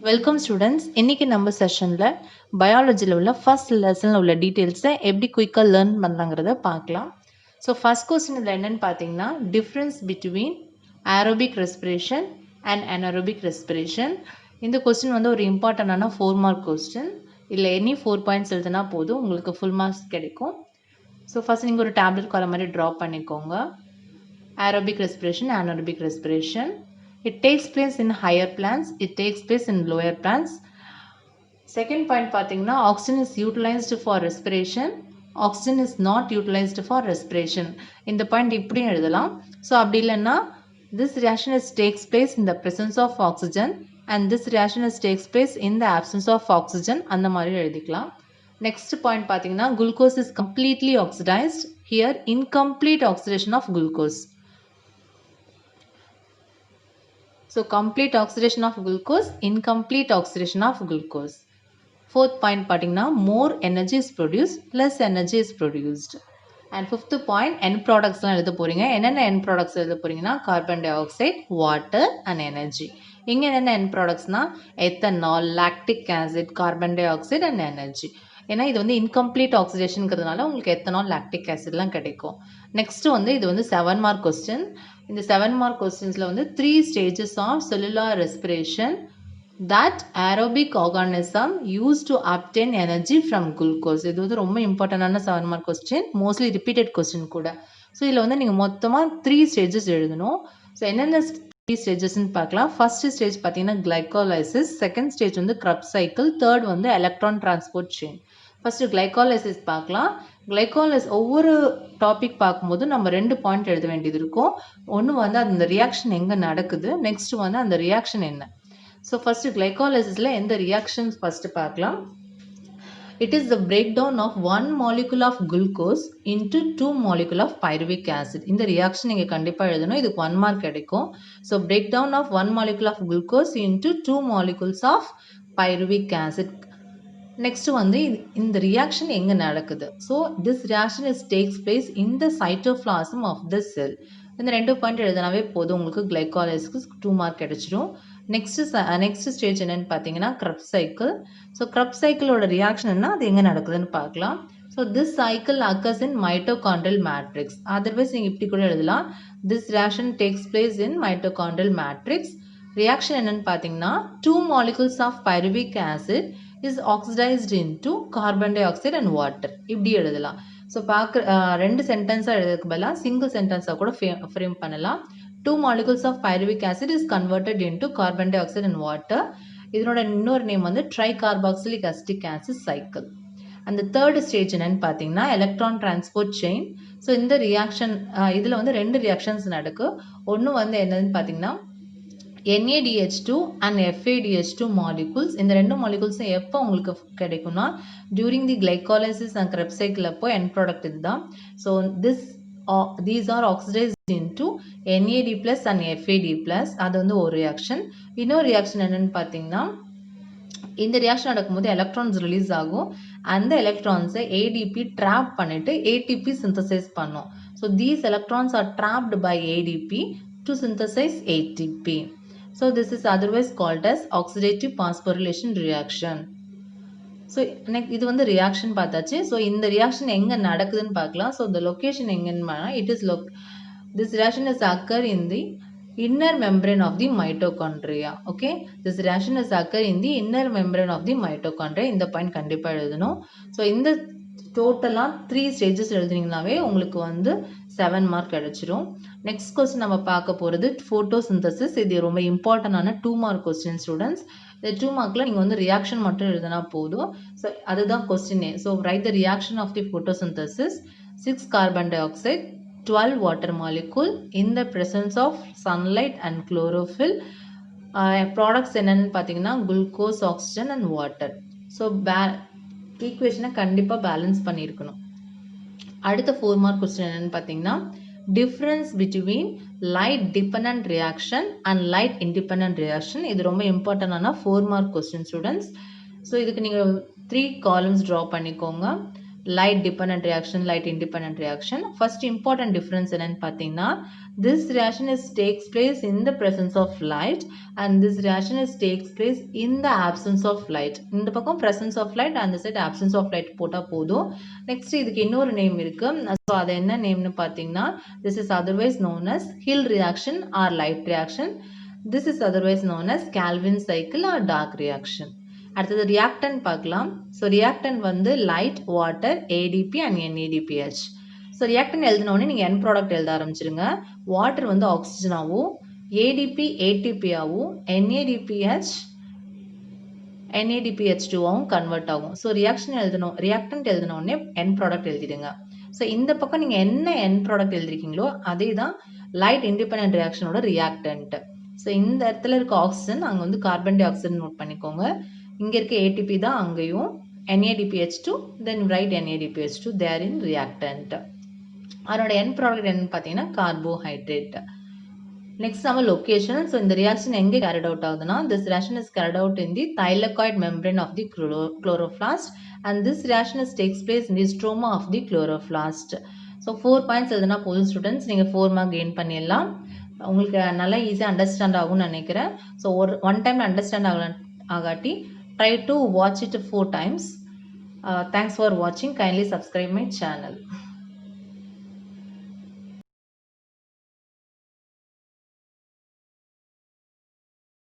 Welcome students. இன்னைக்கு நம்ம செஷனில் பயாலஜியில் உள்ள ஃபர்ஸ்ட் லெசனில் உள்ள டீட்டெயில்ஸை எப்படி குயிக்காக லேர்ன் பண்ணலாங்கிறத பார்க்கலாம். ஸோ ஃபர்ஸ்ட் கொஸ்டின் இதில் என்னென்னு பார்த்தீங்கன்னா, difference between aerobic respiration and anaerobic respiration. இந்த கொஸ்டின் வந்து ஒரு இம்பார்ட்டண்டான 4 மார்க் கொஸ்டின். இல்லை எனி 4 பாயிண்ட்ஸ் எழுதுனா போதும், உங்களுக்கு ஃபுல் மார்க்ஸ் கிடைக்கும். ஸோ ஃபர்ஸ்ட் நீங்கள் ஒரு டேப்லெட் வர மாதிரி ட்ரா பண்ணிக்கோங்க. Aerobic respiration, anaerobic respiration. It takes place in higher plants, it takes place in lower plants. Second point பார்த்தீங்கன்னா, oxygen is utilized for respiration, oxygen is not utilized for respiration. இந்த point இப்படி எழுதலாம். So அப்படி இல்லைன்னா, this reaction is takes place in the presence of oxygen and this reaction is takes place in the absence of oxygen. அந்த மாதிரி எழுதிக்கலாம். Next point பார்த்தீங்கன்னா, glucose is completely oxidized. Here, incomplete oxidation of glucose. So complete oxidation of glucose, incomplete oxidation of glucose. Fourth point பார்த்தீங்கன்னா, more energy is produced, less energy is produced. And fifth point, end productsலாம் எழுத போறீங்க. என்னென்ன end products எழுத போறீங்கன்னா, carbon dioxide, water and energy. இங்க என்னென்ன end productsனா, ethanol, lactic acid, carbon dioxide and energy. ஏன்னா இது வந்து இன்கம்ப்ளீட் ஆக்சிடேஷனுங்கிறதுனால உங்களுக்கு எத்தனால் லாக்டிக் ஆசிட்லாம் கிடைக்கும். நெக்ஸ்ட் வந்து இது வந்து 7 மார்க் கொஸ்டின். இந்த 7 மார்க் கொஸ்டின்ஸில் வந்து 3 stages of cellular respiration that aerobic organism use to obtain energy from glucose. இது வந்து ரொம்ப இம்பார்ட்டண்டான 7 mark question, mostly repeated question கூட. ஸோ இதில் வந்து நீங்கள் மொத்தமாக 3 stages எழுதணும். ஸோ என்னென்ன 3 stagesன்னு பார்க்கலாம். ஃபர்ஸ்ட் ஸ்டேஜ் பார்த்தீங்கன்னா கிளைகோலைசிஸ், செகண்ட் ஸ்டேஜ் வந்து கிரப் சைக்கிள், தேர்ட் வந்து electron transport chain. First glycolysis பார்க்கலாம். ஒவ்வொரு டாபிக் பார்க்கும்போது நம்ம 2 பாயிண்ட் எழுத வேண்டியது இருக்கும். ஒன்று வந்து அந்த ரியாக்ஷன் எங்கே நடக்குது, நெக்ஸ்ட் வந்து அந்த ரியாக்ஷன் என்ன. ஸோ ஃபர்ஸ்ட் கிளைகாலிசிஸில் எந்த ரியாக்ஷன்ஸ் ஃபர்ஸ்ட் பார்க்கலாம். It is the breakdown of 1 molecule of glucose into 2 molecule of pyruvic acid. இந்த ரியாக்ஷன் நீங்கள் கண்டிப்பாக எழுதணும். இதுக்கு 1 மார்க் கிடைக்கும். So breakdown of 1 molecule of glucose into 2 molecules of pyruvic acid. Next வந்து இந்த ரியாக்ஷன் எங்கே நடக்குது. So this reaction takes place in the cytoplasm of the cell. இந்த 2 பாயிண்ட் எழுதினாவே போதும், உங்களுக்கு கிளைகாலிசிஸ்க்கு 2 மார்க் கிடைச்சிடும். நெக்ஸ்ட் ஸ்டேஜ் என்னன்னு பார்த்தீங்கன்னா கிரப் சைக்கிள். ஸோ கிரப் சைக்கிளோட ரியாக்ஷன் என்ன, அது எங்கே நடக்குதுன்னு பார்க்கலாம். So this cycle occurs in mitochondrial matrix. Otherwise நீங்கள் இப்படி கூட எழுதலாம், this reaction takes place in mitochondrial matrix. Reaction என்னன்னு பார்த்தீங்கன்னா 2 molecules of pyruvic acid is oxidized into carbon dioxide and water. இப்படி எழுதலாம். ஸோ பார்க்க 2 சென்டென்ஸாக எழுதுறதுக்கு பதிலாக சிங்கிள் சென்டென்ஸாக கூட ஃப்ரேம் பண்ணலாம். 2 molecules of pyruvic acid is converted into carbon dioxide and water. இதனோட இன்னொரு நேம் வந்து ட்ரைகார்பாக்சிலிக் அசிட்டிக் ஆசிட் சைக்கிள். அந்த தேர்ட் ஸ்டேஜ் என்னன்னு பார்த்தீங்கன்னா எலக்ட்ரான் டிரான்ஸ்போர்ட் செயின். ஸோ இந்த ரியாக்ஷன் இதில் வந்து 2 ரியாக்ஷன்ஸ் நடக்கு. ஒன்று வந்து என்னன்னு பார்த்தீங்கன்னா NADH2 and FADH2 molecules. இந்த 2 molecules எப்போ உங்களுக்கு கிடைக்கும்னா during the glycolysis and Krebs cycle அப்போ end product இதுதான். So these are oxidized into NAD plus and FAD plus. அது வந்து ஒரு ரியாக்ஷன். இன்னொரு ரியாக்ஷன் என்னன்னு பார்த்தீங்கன்னா, இந்த ரியாக்ஷன் நடக்கும்போது எலக்ட்ரான்ஸ் ரிலீஸ் ஆகும். அந்த எலக்ட்ரான்ஸை ADP ட்ராப் பண்ணிட்டு ATP சிந்தசைஸ் பண்ணும். So these electrons are trapped by ADP to synthesize ATP. So this is otherwise called as oxidative phosphorylation reaction. So இது வந்து ரியாக்ஷன் பார்த்தாச்சு. ஸோ இந்த ரியாக்ஷன் எங்கே நடக்குதுன்னு பார்க்கலாம். ஸோ இந்த லொக்கேஷன் எங்கன்னு this reaction is occur in the inner membrane of the mitochondria. Okay, this reaction is occur in the inner membrane of the mitochondria. இந்த பாயிண்ட் கண்டிப்பாக எழுதணும். ஸோ இந்த டோட்டலாக 3 ஸ்டேஜஸ் எழுதுனீங்கன்னாவே உங்களுக்கு வந்து 7 மார்க் கிடைச்சிரும். நெக்ஸ்ட் கொஸ்டின் நம்ம பார்க்க போகிறது ஃபோட்டோசிந்தசிஸ். இது ரொம்ப இம்பார்ட்டண்டான 2 மார்க் கொஸ்டின் ஸ்டூடெண்ட்ஸ். இந்த 2 மார்க்கில் நீங்கள் வந்து ரியாக்ஷன் மட்டும் எழுதினா போதும். ஸோ அதுதான் கொஸ்டினே. So write the reaction of the photosynthesis. 6 carbon டை ஆக்சைடு, 12 water molecule in the presence of sunlight and chlorophyll. Products என்னென்னு பார்த்தீங்கன்னா glucose, oxygen and water. So ஈக்குவேஷனை கண்டிப்பாக பேலன்ஸ் பண்ணியிருக்கணும். அடுத்த 4 மார்க் கொஸ்டின் என்னன்னு பார்த்தீங்கன்னா difference between light dependent reaction and light independent reaction. இது ரொம்ப இம்பார்ட்டண்டான 4 மார்க் கொஸ்டின் ஸ்டூடெண்ட்ஸ். ஸோ இதுக்கு நீங்கள் 3 காலம்ஸ் ட்ரா பண்ணிக்கோங்க. light dependent reaction, light independent reaction. First important difference என்னன்னு பார்த்தீங்கன்னா, this reaction takes place in the presence of light and this reaction takes place in the absence of light. இந்த பக்கம் presence of light and the side absence of light போட்டா போதும். Next இதுக்கு இன்னொரு name இருக்கு. So அது என்ன நேம்னு பார்த்தீங்கன்னா, this is otherwise known as Hill reaction or light reaction. This is otherwise known as Calvin cycle or dark reaction. அடுத்தது reactant பார்க்கலாம். ஸோ ரியாக்டன்ட் வந்து light, water, ATP and NADPH. So reactant எழுதினோடனே நீங்கள் end product எழுத ஆரம்பிச்சிருங்க. Water வந்து ஆக்சிஜனாகவும், ATP ஏடிபியாகவும், NADPH2ஆகவும் கன்வெர்ட் ஆகும். ஸோ ரியாக்டன்ட் எழுதினோடனே என் ப்ராடக்ட் எழுதிடுங்க. ஸோ இந்த பக்கம் நீங்கள் என்ன என் ப்ராடக்ட் எழுதிருக்கீங்களோ அதே தான் லைட் இண்டிபெண்டன்ட் ரியாக்ஷனோட ரியாக்டன்ட். ஸோ இந்த இடத்துல இருக்க ஆக்சிஜன் அங்கே வந்து கார்பன் டை ஆக்சைடு நோட் பண்ணிக்கோங்க. இங்கே இருக்க ஏடிபி தான் அங்கேயும், NADPH2, தென் ரைட் NADPH2 தேர் இன் ரியாக்டன்ட். அதனோட என் ப்ராடக்ட் என்னன்னு பார்த்தீங்கன்னா கார்போஹைட்ரேட். நெக்ஸ்ட் நம்ம லொக்கேஷன். ஸோ இந்த ரியாக்ஷன் எங்கே கேரிட் அவுட் ஆகுதுன்னா, this reaction is carried out in the thylakoid membrane of the chloroplast and this reaction takes place in the stroma of the chloroplast. So 4 points எழுதுனா போதும் students, நீங்கள் 4 mark gain பண்ணிடலாம். உங்களுக்கு நல்லா ஈஸியாக understand ஆகும்னு நினைக்கிறேன். ஸோ ஒன் டைம் அண்டர்ஸ்டாண்ட் ஆகாட்டி try to watch it 4 times. Thanks for watching. Kindly subscribe my channel.